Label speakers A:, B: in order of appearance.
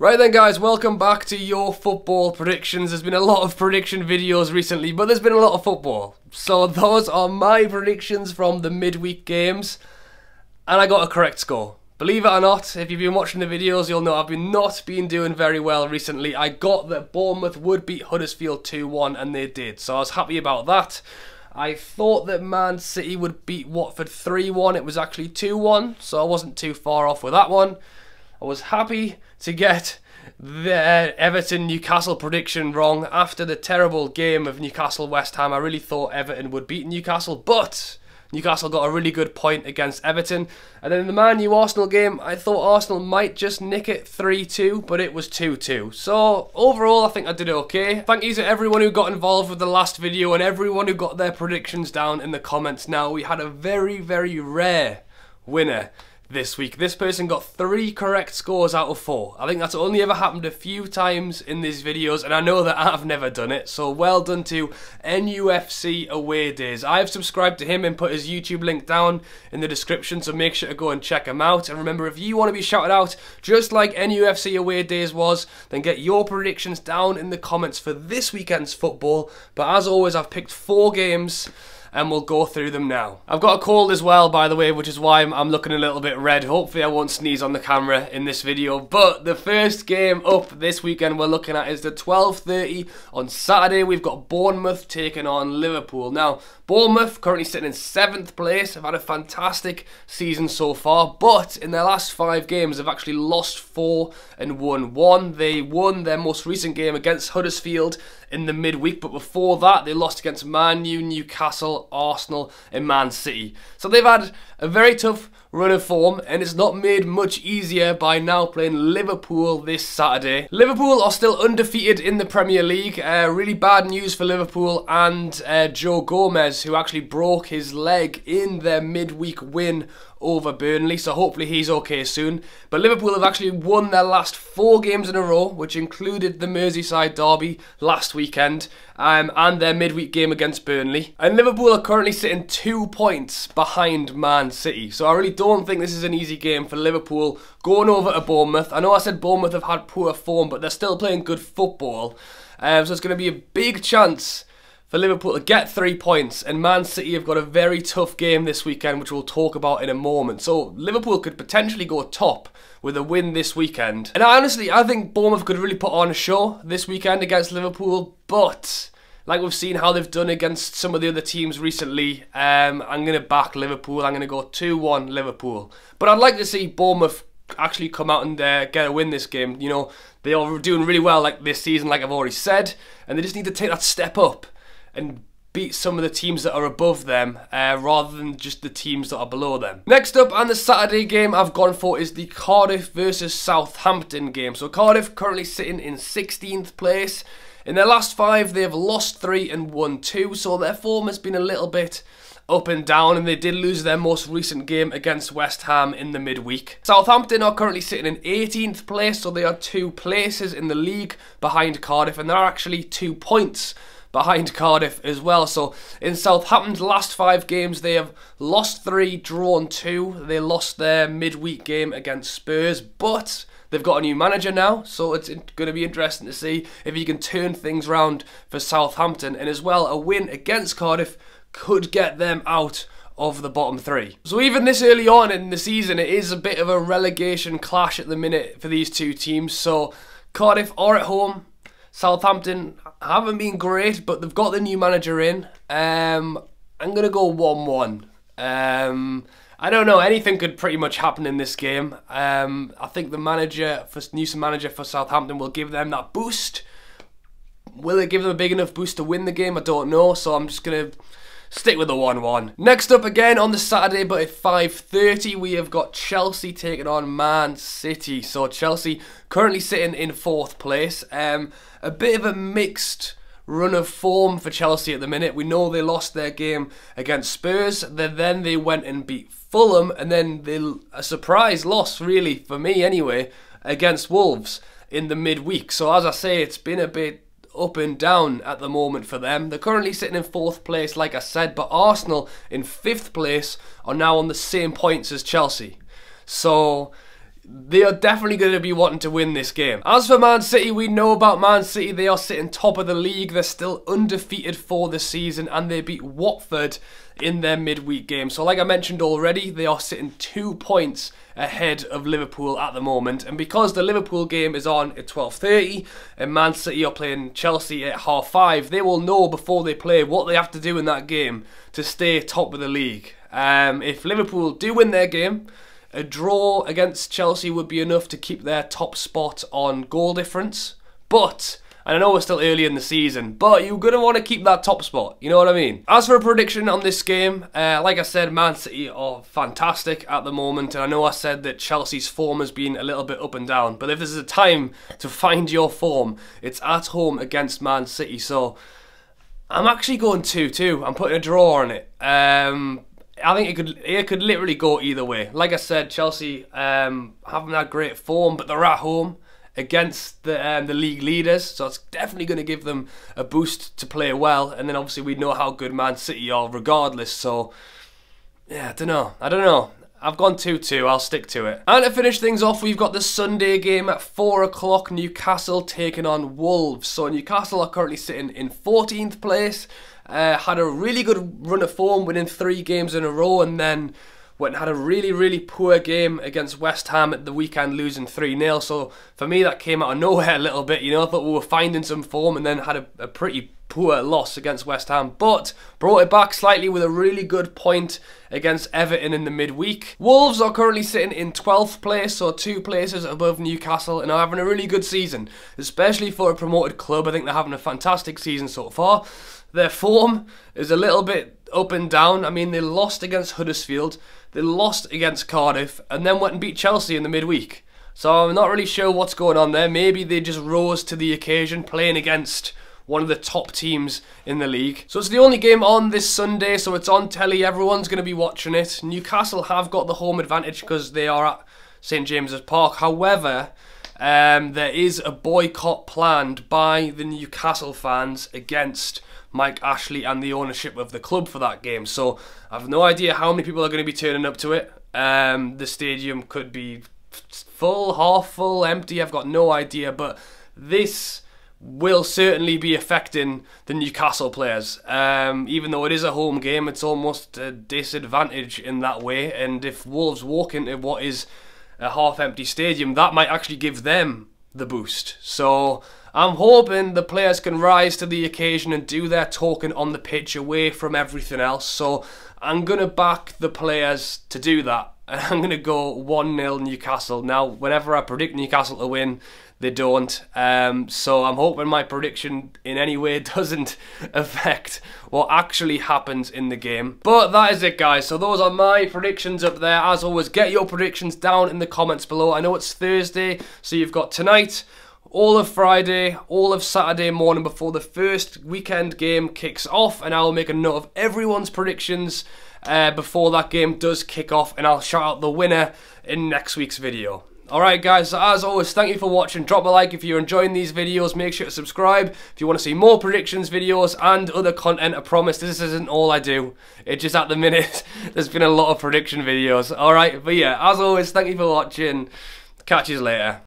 A: Right then guys, welcome back to your football predictions. There's been a lot of prediction videos recently, but there's been a lot of football. So those are my predictions from the midweek games, and I got a correct score. Believe it or not, if you've been watching the videos, you'll know I've not been doing very well recently. I got that Bournemouth would beat Huddersfield 2-1, and they did, so I was happy about that. I thought that Man City would beat Watford 3-1. It was actually 2-1, so I wasn't too far off with that one. I was happy to get the Everton-Newcastle prediction wrong. After the terrible game of Newcastle-West Ham, I really thought Everton would beat Newcastle, but Newcastle got a really good point against Everton. And then in the Man U Arsenal game, I thought Arsenal might just nick it 3-2, but it was 2-2. So overall, I think I did okay. Thank you to everyone who got involved with the last video and everyone who got their predictions down in the comments. Now, we had a very, very rare winner this week. This person got 3 correct scores out of 4. I think that's only ever happened a few times in these videos, and I know that I've never done it, so well done to NUFC Away Days. I've subscribed to him and put his YouTube link down in the description, so make sure to go and check him out. And remember, if you want to be shouted out just like NUFC Away Days was, then get your predictions down in the comments for this weekend's football. But as always, I've picked 4 games and we'll go through them now. I've got a cold as well, by the way, which is why I'm looking a little bit red. Hopefully I won't sneeze on the camera in this video. But the first game up this weekend we're looking at is the 12:30 on Saturday. We've got Bournemouth taking on Liverpool. Now, Bournemouth currently sitting in 7th place. They've had a fantastic season so far, but in their last 5 games, they've actually lost 4 and won 1. They won their most recent game against Huddersfield in the midweek, but before that, they lost against Man U, Newcastle, Arsenal, and Man City. So they've had a very tough run of form, and it's not made much easier by now playing Liverpool this Saturday. Liverpool are still undefeated in the Premier League. Really bad news for Liverpool and Joe Gomez, who actually broke his leg in their midweek win over Burnley, so hopefully he's okay soon. But Liverpool have actually won their last 4 games in a row, which included the Merseyside derby last weekend, and their midweek game against Burnley. And Liverpool are currently sitting 2 points behind Man City, so I really don't think this is an easy game for Liverpool going over to Bournemouth. I know I said Bournemouth have had poor form, but they're still playing good football, so it's going to be a big chance for Liverpool to get 3 points, and Man City have got a very tough game this weekend, which we'll talk about in a moment. So Liverpool could potentially go top with a win this weekend. And I think Bournemouth could really put on a show this weekend against Liverpool, but like we've seen how they've done against some of the other teams recently, I'm going to back Liverpool. I'm going to go 2-1 Liverpool. But I'd like to see Bournemouth actually come out and get a win this game. You know, they are doing really well like this season, like I've already said, and they just need to take that step up and beat some of the teams that are above them rather than just the teams that are below them. Next up, on the Saturday game I've gone for is the Cardiff versus Southampton game. So Cardiff currently sitting in 16th place. In their last 5, they have lost 3 and won 2, so their form has been a little bit up and down, and they did lose their most recent game against West Ham in the midweek. Southampton are currently sitting in 18th place, so they are 2 places in the league behind Cardiff, and they're actually 2 points behind Cardiff as well. So in Southampton's last 5 games, they have lost 3, drawn 2. They lost their midweek game against Spurs, but they've got a new manager now, so it's going to be interesting to see if he can turn things around for Southampton. And as well, a win against Cardiff could get them out of the bottom 3. So even this early on in the season, it is a bit of a relegation clash at the minute for these 2 teams. So Cardiff are at home. Southampton haven't been great, but they've got the new manager in. I'm going to go 1-1. I don't know, anything could pretty much happen in this game. I think the new manager for Southampton will give them that boost. Will it give them a big enough boost to win the game? I don't know, so I'm just going to stick with the 1-1. Next up again on the Saturday, but at 5:30, we have got Chelsea taking on Man City. So Chelsea currently sitting in 4th place. A bit of a mixed run of form for Chelsea at the minute. We know they lost their game against Spurs, then they went and beat Fulham, and then a surprise loss, really, for me anyway, against Wolves in the midweek. So as I say, it's been a bit up and down at the moment for them. They're currently sitting in 4th place, like I said, but Arsenal in 5th place are now on the same points as Chelsea. So they are definitely going to be wanting to win this game. As for Man City, we know about Man City. They are sitting top of the league. They're still undefeated for the season, and they beat Watford in their midweek game. So like I mentioned already, they are sitting 2 points ahead of Liverpool at the moment. And because the Liverpool game is on at 12:30 and Man City are playing Chelsea at 5:30, they will know before they play what they have to do in that game to stay top of the league. If Liverpool do win their game, a draw against Chelsea would be enough to keep their top spot on goal difference. But, and I know we're still early in the season, but you're going to want to keep that top spot. You know what I mean? As for a prediction on this game, like I said, Man City are fantastic at the moment. And I know I said that Chelsea's form has been a little bit up and down. But if this is a time to find your form, it's at home against Man City. So I'm actually going 2-2. I'm putting a draw on it. I think it could literally go either way. Like I said, Chelsea haven't had great form, but they're at home against the league leaders, so it's definitely going to give them a boost to play well. And then obviously we know how good Man City are regardless. So yeah, I don't know. I've gone 2-2, I'll stick to it. And to finish things off, we've got the Sunday game at 4 o'clock, Newcastle taking on Wolves. So Newcastle are currently sitting in 14th place. Had a really good run of form, winning 3 games in a row, and then went and had a really poor game against West Ham at the weekend, losing 3-0. So for me, that came out of nowhere a little bit. You know, I thought we were finding some form, and then had a pretty poor loss against West Ham, but brought it back slightly with a really good point against Everton in the midweek. Wolves are currently sitting in 12th place, so 2 places above Newcastle, and are having a really good season, especially for a promoted club. I think they're having a fantastic season so far. Their form is a little bit up and down. I mean, they lost against Huddersfield, they lost against Cardiff, and then went and beat Chelsea in the midweek. So I'm not really sure what's going on there. Maybe they just rose to the occasion, playing against one of the top teams in the league. So it's the only game on this Sunday, so it's on telly. Everyone's going to be watching it. Newcastle have got the home advantage because they are at St James's Park. However, there is a boycott planned by the Newcastle fans against Mike Ashley and the ownership of the club for that game. So I have no idea how many people are going to be turning up to it. The stadium could be full, half full, empty. I've got no idea, but this will certainly be affecting the Newcastle players. Even though it is a home game, it's almost a disadvantage in that way. And if Wolves walk into what is a half-empty stadium, that might actually give them the boost. So I'm hoping the players can rise to the occasion and do their talking on the pitch away from everything else. So I'm going to back the players to do that. And I'm going to go 1-0 Newcastle. Now, whenever I predict Newcastle to win, they don't. So I'm hoping my prediction in any way doesn't affect what actually happens in the game. But that is it, guys. So those are my predictions up there. As always, get your predictions down in the comments below. I know it's Thursday, so you've got tonight, all of Friday, all of Saturday morning before the first weekend game kicks off, and I'll make a note of everyone's predictions before that game does kick off, and I'll shout out the winner in next week's video. Alright guys, so as always, thank you for watching. Drop a like if you're enjoying these videos. Make sure to subscribe if you want to see more predictions videos and other content. I promise this isn't all I do. It's just at the minute there's been a lot of prediction videos. Alright, but yeah, as always, thank you for watching. Catch you later.